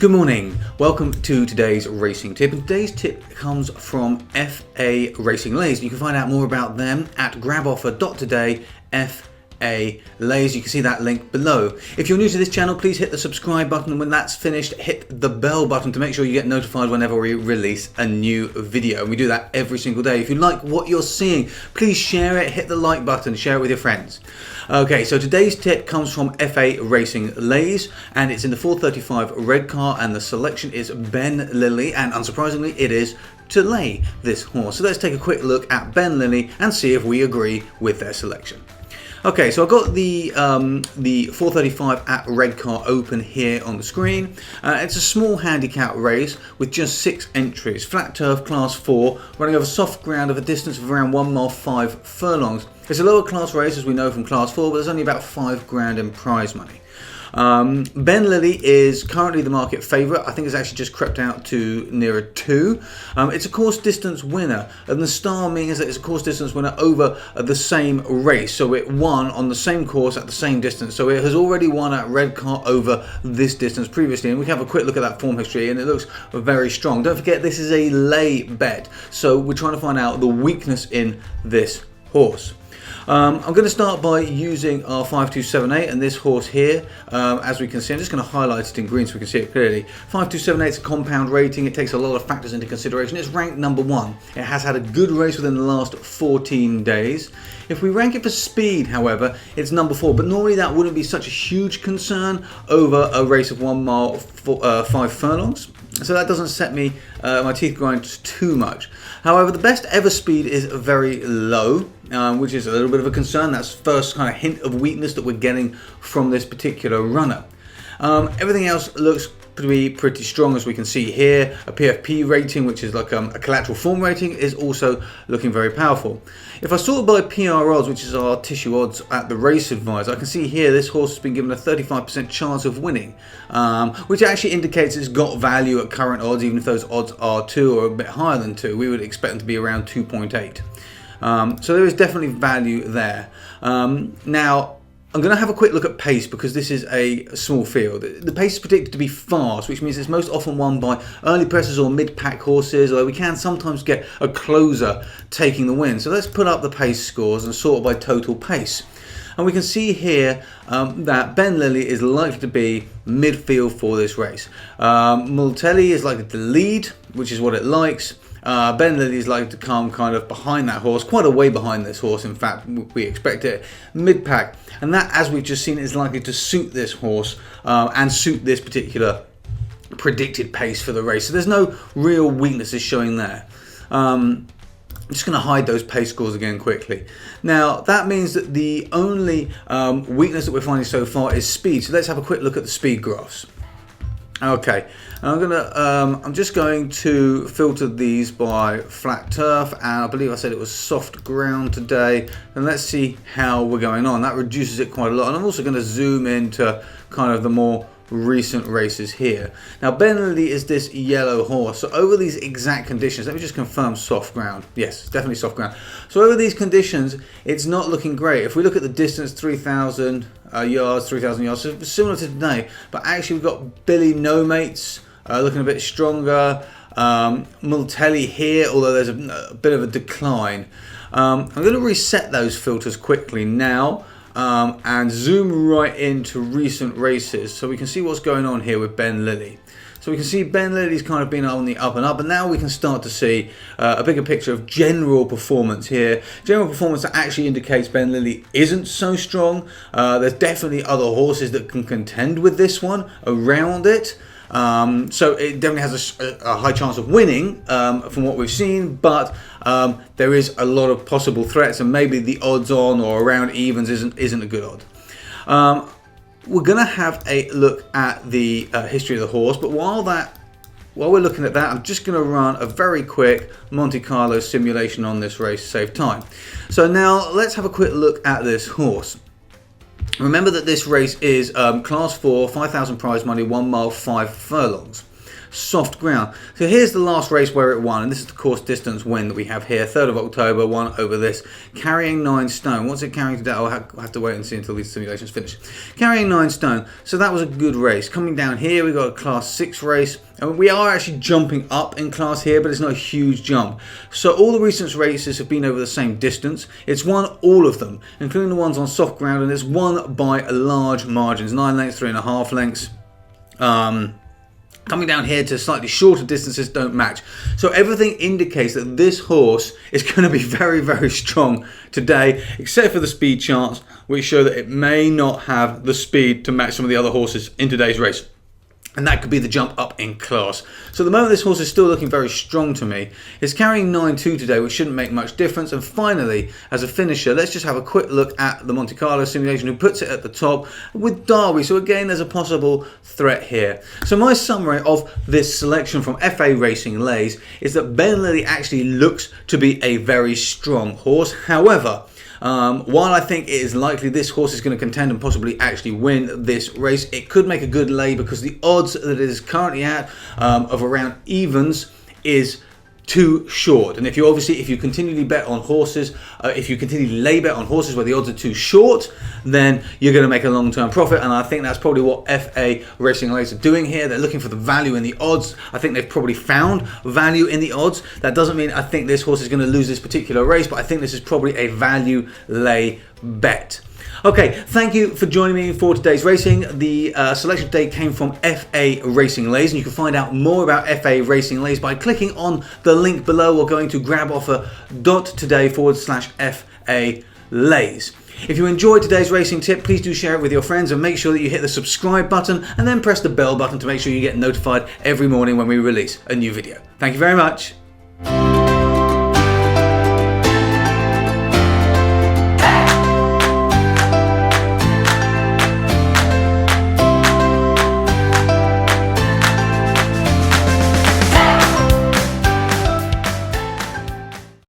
Good morning, welcome to today's racing tip, and today's tip comes from FA Racing Lays. You can find out more about them at graboffer.today, FA Lays. You can see that link below. If you're new to this channel, please hit the subscribe button, and when that's finished, hit the bell button to make sure you get notified whenever we release a new video. And we do that every single day. If you like what you're seeing, please share it, hit the like button, share it with your friends. Okay, so today's tip comes from FA Racing Lays, and it's in the 435 red car, and the selection is Ben Lilly, and unsurprisingly it is to lay this horse. So let's take a quick look at Ben Lilly and see if we agree with their selection. Okay, so I've got the 435 at Redcar open here on the screen. It's a small handicap race with just 6 entries. Flat turf, class 4, running over soft ground of a distance of around 1 mile 5 furlongs. It's a lower class race, as we know from class 4, but there's only about £5 in prize money. Ben Lilly is currently the market favourite. I think it's actually just crept out to nearer 2. It's a course distance winner, and the star means that it's a course distance winner over the same race. So it won on the same course at the same distance. So it has already won at Redcar over this distance previously, and we can have a quick look at that form history, and it looks very strong. Don't forget, this is a lay bet, so we're trying to find out the weakness in this horse. I'm going to start by using our 5278 and this horse here. As we can see, I'm just going to highlight it in green so we can see it clearly. 5278 is a compound rating. It takes a lot of factors into consideration. It's ranked number 1. It has had a good race within the last 14 days. If we rank it for speed, however, it's number 4, but normally that wouldn't be such a huge concern over a race of 1 mile 5 furlongs. So that doesn't set me my teeth grind too much. However, the best ever speed is very low, which is a little bit of a concern. That's the first kind of hint of weakness that we're getting from this particular runner. Everything else looks to be pretty strong, as we can see here. A PFP rating, which is like a collateral form rating, is also looking very powerful. If I sort by PR odds, which is our tissue odds at the Race Advisor, I can see here this horse has been given a 35% chance of winning, which actually indicates it's got value at current odds. Even if those odds are 2 or a bit higher than 2, we would expect them to be around 2.8. So there is definitely value there. Now, I'm going to have a quick look at pace, because this is a small field. The pace is predicted to be fast, which means it's most often won by early pressers or mid-pack horses, although we can sometimes get a closer taking the win. So let's put up the pace scores and sort by total pace. And we can see here that Ben Lilly is likely to be midfield for this race. Multelli is likely to lead, which is what it likes. Ben Lilly is likely to come kind of behind that horse, quite a way behind this horse, in fact, we expect it, mid-pack. And that, as we've just seen, is likely to suit this horse and suit this particular predicted pace for the race. So there's no real weaknesses showing there. I'm just going to hide those pace scores again quickly. Now, that means that the only weakness that we're finding so far is speed. So let's have a quick look at the speed graphs. Okay, I'm just going to filter these by flat turf, and I believe I said it was soft ground today, and let's see how we're going on. That reduces it quite a lot, and I'm also going to zoom into kind of the more recent races here. Now, Ben Lilly is this yellow horse, so over these exact conditions, let me just confirm soft ground. Yes, it's definitely soft ground. So over these conditions, it's not looking great. If we look at the distance, 3,000 yards, so similar to today, but actually we've got Billy No Mates looking a bit stronger. Multelli here, although there's a bit of a decline. I'm going to reset those filters quickly now. And zoom right into recent races so we can see what's going on here with Ben Lilly. So we can see Ben Lilly's kind of been on the up and up, and now we can start to see a bigger picture of general performance here. General performance that actually indicates Ben Lilly isn't so strong. There's definitely other horses that can contend with this one around it. So it definitely has a high chance of winning from what we've seen, but there is a lot of possible threats, and maybe the odds on or around evens isn't a good odd. We're going to have a look at the history of the horse, but while we're looking at that, I'm just going to run a very quick Monte Carlo simulation on this race to save time. So now let's have a quick look at this horse. Remember that this race is class 4, 5,000 prize money, 1 mile 5 furlongs. soft ground. So here's the last race where it won, and this is the course distance win that we have here, 3rd of October, won over this, carrying 9 stone. What's it carrying today? I'll have to wait and see until these simulations finish. Carrying 9 stone, so that was a good race. Coming down here, we got a class 6 race, and we are actually jumping up in class here, but it's not a huge jump. So all the recent races have been over the same distance. It's won all of them, including the ones on soft ground, and it's won by large margins, 9 lengths, 3.5 lengths. Coming down here to slightly shorter distances don't match. So everything indicates that this horse is going to be very, very strong today, except for the speed charts, which show that it may not have the speed to match some of the other horses in today's race. And that could be the jump up in class. So at the moment, this horse is still looking very strong to me. It's carrying 9.2 today, which shouldn't make much difference. And finally, as a finisher, let's just have a quick look at the Monte Carlo simulation, who puts it at the top with Derby. So again, there's a possible threat here. So my summary of this selection from FA Racing Leys is that Ben Lilly actually looks to be a very strong horse. However, while I think it is likely this horse is going to contend and possibly actually win this race, it could make a good lay because the odds that it is currently at of around evens is too short. And if you continually bet on horses, if you continually lay bet on horses where the odds are too short, then you're going to make a long-term profit. And I think that's probably what FA Racing Leys are doing here. They're looking for the value in the odds. I think they've probably found value in the odds. That doesn't mean I think this horse is going to lose this particular race, but I think this is probably a value lay bet. Okay, thank you for joining me for today's racing. The selection today came from FA Racing Leys, and you can find out more about FA Racing Leys by clicking on the link below or going to graboffer.today/FA Leys. If you enjoyed today's racing tip, please do share it with your friends and make sure that you hit the subscribe button and then press the bell button to make sure you get notified every morning when we release a new video. Thank you very much.